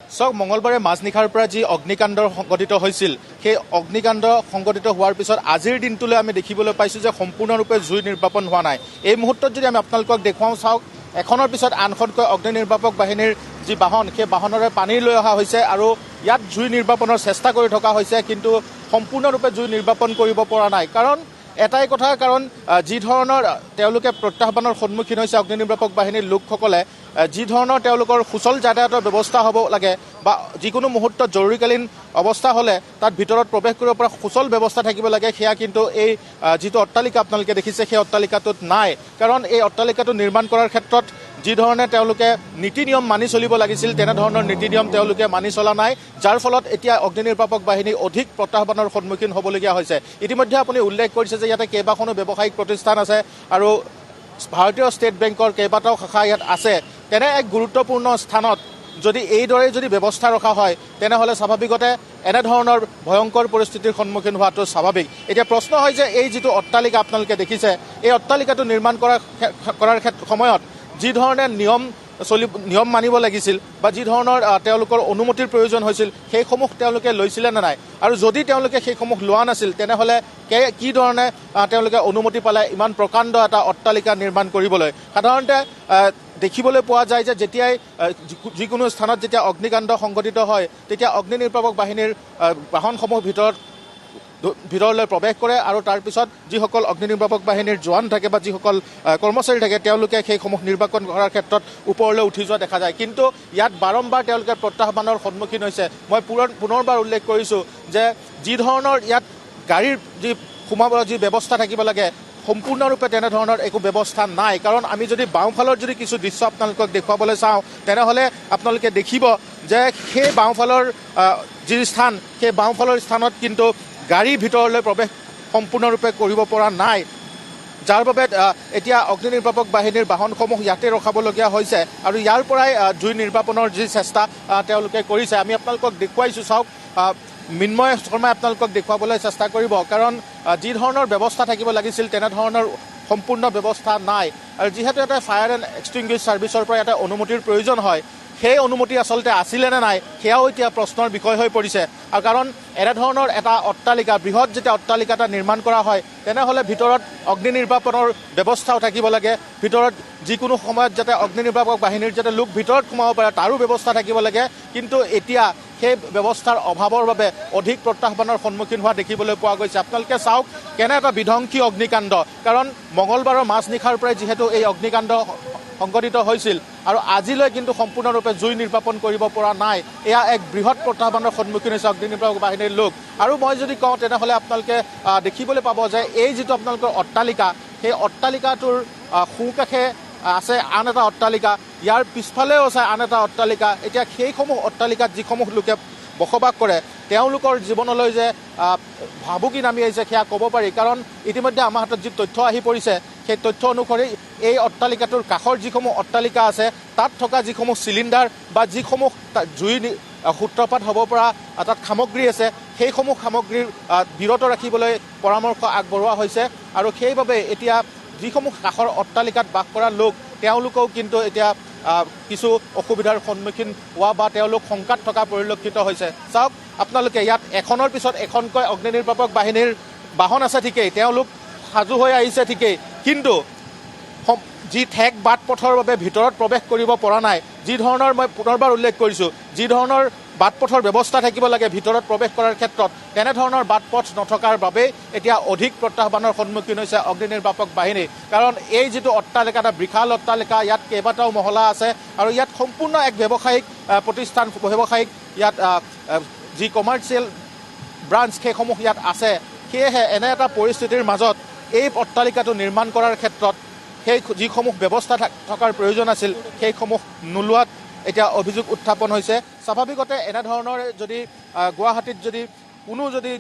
চাওক মঙলবাৰে মাজনিশাৰ পৰা যি অগ্নিকাণ্ড সংঘটিত হৈছিল সেই অগ্নিকাণ্ড সংঘটিত হোৱাৰ পিছত আজিৰ দিনটোলৈ আমি দেখিবলৈ পাইছোঁ যে সম্পূৰ্ণৰূপে জুই নিৰ্বাপন হোৱা নাই। এই মুহূৰ্তত যদি আমি আপোনালোকক দেখুৱাওঁ চাওক এখনৰ পিছত আনখনকৈ অগ্নি নিৰ্বাপক বাহিনীৰ যি বাহন সেই বাহনেৰে পানী লৈ অহা হৈছে আৰু ইয়াত জুই নিৰ্বাপনৰ চেষ্টা কৰি থকা হৈছে, কিন্তু সম্পূৰ্ণৰূপে জুই নিৰ্বাপন কৰিব পৰা নাই। কাৰণ এটাই কথা, কাৰণ যি ধৰণৰ তেওঁলোকে প্ৰত্যাহ্বানৰ সন্মুখীন হৈছে অগ্নি নিৰ্বাপক বাহিনীৰ লোকসকলে, যি ধৰণৰ তেওঁলোকৰ সুচল যাতায়াতৰ ব্যৱস্থা হ'ব লাগে বা যিকোনো মুহূৰ্তত জৰুৰীকালীন অৱস্থা হ'লে তাত ভিতৰত প্ৰৱেশ কৰিব পৰা সুচল ব্যৱস্থা থাকিব লাগে, সেয়া কিন্তু এই যিটো অট্টালিকা আপোনালোকে দেখিছে সেই অট্টালিকাটোত নাই। কাৰণ এই অট্টালিকাটো নিৰ্মাণ কৰাৰ ক্ষেত্ৰত যি ধৰণে তেওঁলোকে নীতি নিয়ম মানি চলিব লাগিছিল তেনেধৰণৰ নীতি নিয়ম তেওঁলোকে মানি চলা নাই, যাৰ ফলত এতিয়া অগ্নি নিৰ্বাপক বাহিনী অধিক প্ৰত্যাহ্বানৰ সন্মুখীন হ'বলগীয়া হৈছে। ইতিমধ্যে আপুনি উল্লেখ কৰিছে যে ইয়াতে কেইবাখনো ব্যৱসায়িক প্ৰতিষ্ঠান আছে আৰু ভাৰতীয় ষ্টেট বেংকৰ কেইবাটাও শাখা ইয়াত আছে। তেনে এক গুৰুত্বপূৰ্ণ স্থানত যদি এইদৰে যদি ব্যৱস্থা ৰখা হয় তেনেহ'লে স্বাভাৱিকতে এনেধৰণৰ ভয়ংকৰ পৰিস্থিতিৰ সন্মুখীন হোৱাটো স্বাভাৱিক। এতিয়া প্ৰশ্ন হয় যে এই যিটো অট্টালিকা আপোনালোকে দেখিছে, এই অট্টালিকাটো নিৰ্মাণ কৰাৰ সময়ত যি ধৰণে নিয়ম মানিব লাগিছিল বা যি ধৰণৰ তেওঁলোকৰ অনুমতিৰ প্ৰয়োজন হৈছিল সেইসমূহ তেওঁলোকে লৈছিলে নে নাই, আৰু যদি তেওঁলোকে সেইসমূহ লোৱা নাছিল তেনেহ'লে কি ধৰণে তেওঁলোকে অনুমতি পালে ইমান প্ৰকাণ্ড এটা অট্টালিকা নিৰ্মাণ কৰিবলৈ। সাধাৰণতে দেখিবলৈ পোৱা যায় যে যেতিয়াই যিকোনো স্থানত যেতিয়া অগ্নিকাণ্ড সংঘটিত হয় তেতিয়া অগ্নি নিৰ্বাপক বাহিনীৰ বাহনসমূহ ভিতৰলৈ প্ৰৱেশ কৰে আৰু তাৰপিছত যিসকল অগ্নি নিৰ্বাপক বাহিনীৰ জোৱান থাকে বা যিসকল কৰ্মচাৰী থাকে তেওঁলোকে সেইসমূহ নিৰ্বাপন কৰাৰ ক্ষেত্ৰত ওপৰলৈ উঠি যোৱা দেখা যায়। কিন্তু ইয়াত বাৰম্বাৰ তেওঁলোকে প্ৰত্যাহ্বানৰ সন্মুখীন হৈছে। মই পুনৰবাৰ উল্লেখ কৰিছোঁ যে যি ধৰণৰ ইয়াত গাড়ীৰ যি সোমাবলৈ যি ব্যৱস্থা থাকিব লাগে সম্পূৰ্ণৰূপে তেনেধৰণৰ একো ব্যৱস্থা নাই। কাৰণ আমি যদি বাওঁফালৰ যদি কিছু দৃশ্য আপোনালোকক দেখুৱাবলৈ চাওঁ তেনেহ'লে আপোনালোকে দেখিব যে সেই বাওঁফালৰ যি স্থান সেই বাওঁফালৰ স্থানত কিন্তু গাড়ী ভিতৰলৈ প্ৰৱেশ সম্পূৰ্ণৰূপে কৰিব পৰা নাই, যাৰ বাবে এতিয়া অগ্নি নিৰ্বাপক বাহিনীৰ বাহনসমূহ ইয়াতে ৰখাবলগীয়া হৈছে আৰু ইয়াৰ পৰাই জুই নিৰ্বাপনৰ যি চেষ্টা তেওঁলোকে কৰিছে। আমি আপোনালোকক দেখুৱাইছোঁ, চাওক মৃন্ময় শৰ্মাই আপোনালোকক দেখুৱাবলৈ চেষ্টা কৰিব। কাৰণ যি ধৰণৰ ব্যৱস্থা থাকিব লাগিছিল তেনেধৰণৰ সম্পূৰ্ণ ব্যৱস্থা নাই, আৰু যিহেতু এটা ফায়াৰ এণ্ড এক্সটিংগুইছ ছাৰ্ভিচৰ পৰা এটা অনুমতিৰ প্ৰয়োজন হয়, সেই অনুমতি আচলতে আছিলে নে নাই সেয়াও এতিয়া প্ৰশ্নৰ বিষয় হৈ পৰিছে। আৰু কাৰণ এনেধৰণৰ এটা অট্টালিকা, বৃহৎ যেতিয়া অট্টালিকা এটা নিৰ্মাণ কৰা হয় তেনেহ'লে ভিতৰত অগ্নি নিৰ্বাপনৰ ব্যৱস্থাও থাকিব লাগে, ভিতৰত যিকোনো সময়ত যাতে অগ্নি নিৰ্বাপক বাহিনীৰ যাতে লোক ভিতৰত সোমাব পাৰে তাৰো ব্যৱস্থা থাকিব লাগে। কিন্তু এতিয়া সেই ব্যৱস্থাৰ অভাৱৰ বাবে অধিক প্ৰত্যাহ্বানৰ সন্মুখীন হোৱা দেখিবলৈ পোৱা গৈছে। আপোনালোকে চাওক কেনে এটা বিধ্বংসী অগ্নিকাণ্ড। কাৰণ মঙলবাৰৰ মাজনিশাৰ পৰাই যিহেতু এই অগ্নিকাণ্ড সংঘটিত হৈছিল আৰু আজিলৈ কিন্তু সম্পূৰ্ণৰূপে জুই নিৰ্বাপন কৰিব পৰা নাই। এয়া এক বৃহৎ প্ৰত্যাহ্বানৰ সন্মুখীন হৈছে অগ্নি নিৰ্বাপক বাহিনীৰ লোক। আৰু মই যদি কওঁ তেনেহ'লে আপোনালোকে দেখিবলৈ পাব যে এই যিটো আপোনালোকৰ অট্টালিকা, সেই অট্টালিকাটোৰ সোঁকাষে আছে আন এটা অট্টালিকা, ইয়াৰ পিছফালেও আছে আন এটা অট্টালিকা। এতিয়া সেইসমূহ অট্টালিকাত যিসমূহ লোকে বসবাস কৰে তেওঁলোকৰ জীৱনলৈ যে ভাবুকি নামি আহিছে সেয়া ক'ব পাৰি। কাৰণ ইতিমধ্যে আমাৰ হাতত যি তথ্য আহি পৰিছে সেই তথ্য অনুসৰি এই অট্টালিকাটোৰ কাষৰ যিসমূহ অট্টালিকা আছে তাত থকা যিসমূহ চিলিণ্ডাৰ বা যিসমূহ জুই সূত্ৰপাত হ'ব পৰা তাত সামগ্ৰী আছে সেইসমূহ সামগ্ৰীৰ বিৰত ৰাখিবলৈ পৰামৰ্শ আগবঢ়োৱা হৈছে। আৰু সেইবাবে এতিয়া যিসমূহ কাষৰ অট্টালিকাত বাস কৰা লোক তেওঁলোকেও কিন্তু এতিয়া কিছু অসুবিধাৰ সন্মুখীন হোৱা বা তেওঁলোক শংকাত থকা পৰিলক্ষিত হৈছে। চাওক আপোনালোকে ইয়াত এখনৰ পিছত এখনকৈ অগ্নি নিৰ্বাপক বাহিনীৰ বাহন আছে ঠিকেই, তেওঁলোক সাজু হৈ আহিছে ঠিকেই, কিন্তু যি ঠেক বাট পথৰ বাবে ভিতৰত প্ৰৱেশ কৰিব পৰা নাই, যি ধৰণৰ মই পুনৰবাৰ উল্লেখ কৰিছোঁ যি ধৰণৰ বাট পথৰ ব্যৱস্থা থাকিব লাগে ভিতৰত প্ৰৱেশ কৰাৰ ক্ষেত্ৰত তেনেধৰণৰ বাট পথ নথকাৰ বাবেই এতিয়া অধিক প্ৰত্যাহ্বানৰ সন্মুখীন হৈছে অগ্নি নিৰ্বাপক বাহিনী। কাৰণ এই যিটো অট্টালিকা, এটা বিশাল অট্টালিকা, ইয়াত কেইবাটাও মহলা আছে আৰু ইয়াত সম্পূৰ্ণ এক ব্যৱসায়িক প্ৰতিষ্ঠান, ব্যৱসায়িক ইয়াত যি কমাৰ্চিয়েল ব্ৰাঞ্চ সেইসমূহ ইয়াত আছে। সেয়েহে এনে এটা পৰিস্থিতিৰ মাজত এই অট্টালিকাটো নিৰ্মাণ কৰাৰ ক্ষেত্ৰত সেই যিসমূহ ব্যৱস্থা থকাৰ প্ৰয়োজন আছিল সেইসমূহ নোলোৱাত এতিয়া অভিযোগ উত্থাপন হৈছে। স্বাভাৱিকতে এনেধৰণৰ যদি গুৱাহাটীত যদি কোনো যদি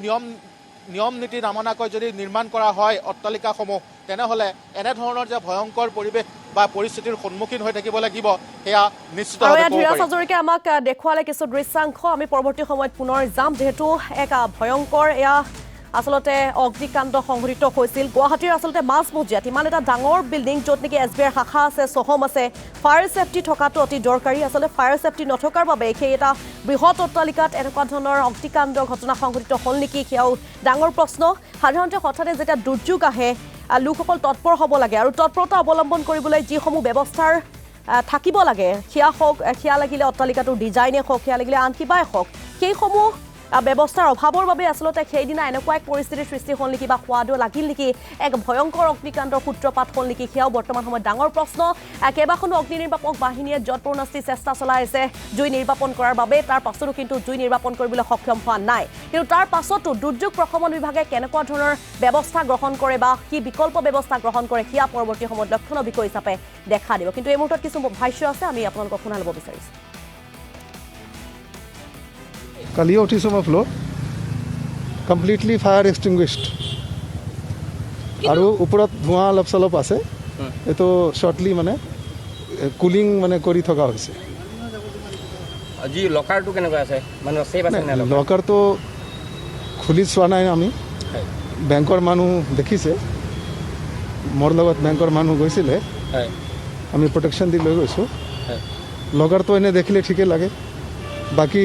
নিয়ম নীতি নামনাকৈ যদি নিৰ্মাণ কৰা হয় অট্টালিকাসমূহ তেনেহ'লে এনেধৰণৰ যে ভয়ংকৰ পৰিৱেশ বা পৰিস্থিতিৰ সন্মুখীন হৈ থাকিব লাগিব সেয়া নিশ্চিতভাৱে ক'ব পাৰি। ধীৰাজ হাজৰিকাই আমাক দেখুৱালে কিছু দৃশ্যাংশ। আমি পৰৱৰ্তী সময়ত পুনৰ যাম, যিহেতু এক ভয়ংকৰ এয়া আচলতে অগ্নিকাণ্ড সংঘটিত হৈছিল গুৱাহাটীৰ আচলতে মাজমজিয়াত ইমান এটা ডাঙৰ বিল্ডিং য'ত নেকি SBIৰ শাখা আছে চহম আছে ফায়াৰ ছেফটি থকাটো অতি দৰকাৰী আচলতে ফায়াৰ ছেফটি নথকাৰ বাবে সেই এটা বৃহৎ অট্টালিকাত এনেকুৱা ধৰণৰ অগ্নিকাণ্ড ঘটনা সংঘটিত হ'ল নেকি সেয়াও ডাঙৰ প্ৰশ্ন সাধাৰণতে হঠাতে যেতিয়া দুৰ্যোগ আহে লোকসকল তৎপৰ হ'ব লাগে আৰু তৎপৰতা অৱলম্বন কৰিবলৈ যিসমূহ ব্যৱস্থাৰ থাকিব লাগে সেয়া হওক সেয়া লাগিলে অট্টালিকাটোৰ ডিজাইনে হওক সেয়া লাগিলে আন কিবাই হওক সেইসমূহ ব্যৱস্থাৰ অভাৱৰ বাবে আচলতে সেইদিনা এনেকুৱা এক পৰিস্থিতিৰ সৃষ্টি হ'ল নেকি বা সোৱাদো লাগিল নেকি এক ভয়ংকৰ অগ্নিকাণ্ডৰ সূত্ৰপাত হ'ল নেকি সেয়াও বৰ্তমান সময়ত ডাঙৰ প্ৰশ্ন কেইবাখনো অগ্নি নিৰ্বাপক বাহিনীয়ে যৎপৰোনাস্তি চেষ্টা চলাই আছে জুই নিৰ্বাপন কৰাৰ বাবে তাৰ পাছতো কিন্তু জুই নিৰ্বাপন কৰিবলৈ সক্ষম হোৱা নাই কিন্তু তাৰ পাছতো দুৰ্যোগ প্ৰশমন বিভাগে কেনেকুৱা ধৰণৰ ব্যৱস্থা গ্ৰহণ কৰে বা কি বিকল্প ব্যৱস্থা গ্ৰহণ কৰে সেয়া পৰৱৰ্তী সময়ত লক্ষণীয় বিষয় হিচাপে দেখা দিব কিন্তু এই মুহূৰ্তত কিছু ভাষ্য আছে আমি আপোনালোকক শুনাই ল'ব বিচাৰিছোঁ কালিয়ে উঠিছোঁ মই ফ্ল'ৰ কমপ্লিটলি ফায়াৰ এক্সটিংগুইছড আৰু ওপৰত ধোঁৱা অলপ চলপ আছে এইটো শ্বৰ্টলি মানে কুলিং মানে কৰি থকা হৈছে জি লকাৰটো কেনেকুৱা আছে মানে সেফ আছে না লকাৰটো খুলি চোৱা নাই আমি বেংকৰ মানুহ দেখিছে মোৰ লগত বেংকৰ মানুহ গৈছিলে আমি প্ৰটেকশ্যন দি লৈ গৈছোঁ লকাৰটো এনে দেখিলে ঠিকে লাগে বাকী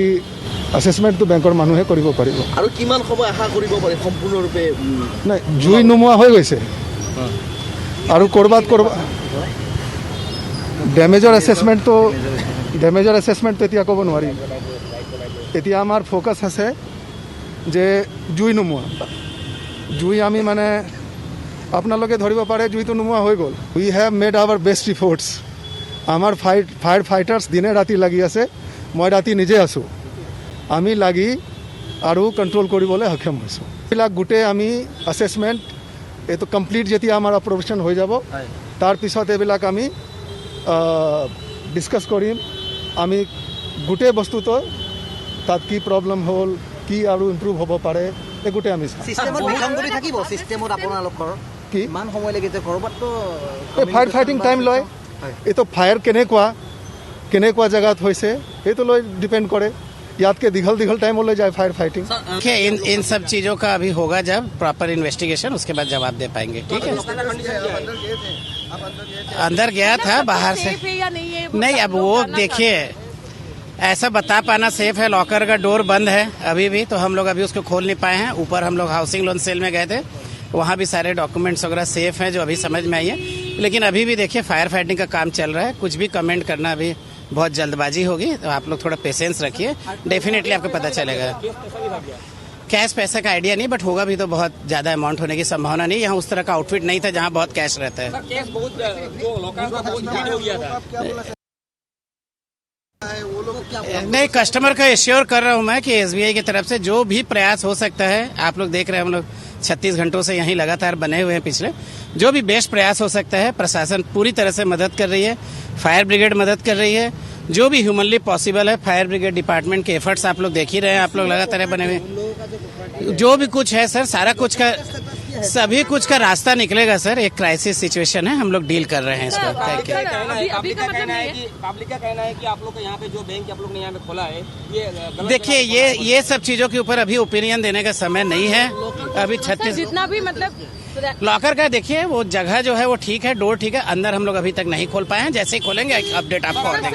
এছেছমেণ্টটো বেংকৰ মানুহে কৰিব পাৰিব আৰু কিমান সময় আশা কৰিব পাৰি সম্পূৰ্ণৰূপে নাই জুই নোমোৱা হৈ গৈছে আৰু ক'ৰবাত ডেমেজৰ এছেছমেণ্টটো এতিয়া ক'ব নোৱাৰিম এতিয়া আমাৰ ফ'কাছ আছে যে জুই নোমোৱা জুই আমি মানে আপোনালোকে ধৰিব পাৰে জুইটো নোমোৱা হৈ গ'ল উই হেভ মেড আৱাৰ বেষ্ট ইফৰ্টছ আমাৰ ফায়াৰ ফাইটাৰ্ছ দিনে ৰাতি লাগি আছে মই ৰাতি নিজে আছোঁ আমি লাগি আৰু কণ্ট্ৰল কৰিবলৈ সক্ষম হৈছোঁ এইবিলাক গোটেই আমি এছেছমেণ্ট এইটো কমপ্লিট যেতিয়া আমাৰ অপাৰেশ্যন হৈ যাব তাৰপিছত এইবিলাক আমি ডিছকাছ কৰিম আমি গোটেই বস্তুটো তাত কি প্ৰব্লেম হ'ল কি আৰু ইম্প্ৰুভ হ'ব পাৰে এই গোটেই আমি চিষ্টেমত বিসংগতি থাকিব চিষ্টেমত আপোনালোকৰ কি ইমান সময় লাগিছে ক'ৰবাততো এই ফায়াৰ ফাইটিং টাইম লয় এইটো ফায়াৰ কেনেকুৱা জেগাত হৈছে সেইটো লৈ ডিপেণ্ড কৰে याद के दिखल टाइम हो जाए फायर फाइटिंग इन सब चीज़ों का अभी होगा जब प्रॉपर इन्वेस्टिगेशन उसके बाद जवाब दे पाएंगे ठीक है अंदर गया था बाहर से नहीं अब वो देखिए ऐसा बता पाना सेफ है लॉकर का डोर बंद है अभी भी तो हम लोग अभी उसको खोल नहीं पाए हैं ऊपर हम लोग हाउसिंग लोन सेल में गए थे वहाँ भी सारे डॉक्यूमेंट्स वगैरह सेफ हैं जो अभी समझ में आई है लेकिन अभी भी देखिए फायर फाइटिंग का काम चल रहा है कुछ भी कमेंट करना अभी बहुत जल्दबाजी होगी तो आप लोग थोड़ा पेशेंस रखिए डेफिनेटली आपको पता चलेगा कैश पैसे का आइडिया नहीं बट होगा भी तो बहुत ज़्यादा अमाउंट होने की संभावना नहीं यहाँ उस तरह का आउटफिट नहीं था जहाँ बहुत कैश रहता है नहीं कस्टमर का एश्योर कर रहा हूँ मैं कि SBI की तरफ से जो भी प्रयास हो सकता है आप लोग देख रहे हैं हम लोग 36 घंटों से यहीं लगातार बने हुए हैं पिछले जो भी बेस्ट प्रयास हो सकता है प्रशासन पूरी तरह से मदद कर रही है फायर ब्रिगेड मदद कर रही है जो भी ह्यूमनली पॉसिबल है फायर ब्रिगेड डिपार्टमेंट के एफर्ट्स आप लोग देख ही रहे हैं आप लोग लगातार बने हुए जो भी कुछ है सर सारा कुछ का सभी कुछ का रास्ता निकलेगा सर एक क्राइसिस सिचुएशन है हम लोग डील कर रहे हैं इसको थैंक यू पब्लिक का कहना है कि आप लोग यहाँ पे जो बैंक आप लोग ने यहाँ पे खोला है ये देखिए ये सब चीजों के ऊपर अभी ओपिनियन देने का समय नहीं है अभी 36 जितना भी मतलब लॉकर का देखिए वो जगह जो है वो ठीक है डोर ठीक है अंदर हम लोग अभी तक नहीं खोल पाए हैं जैसे ही खोलेंगे अपडेट आपको और देंगे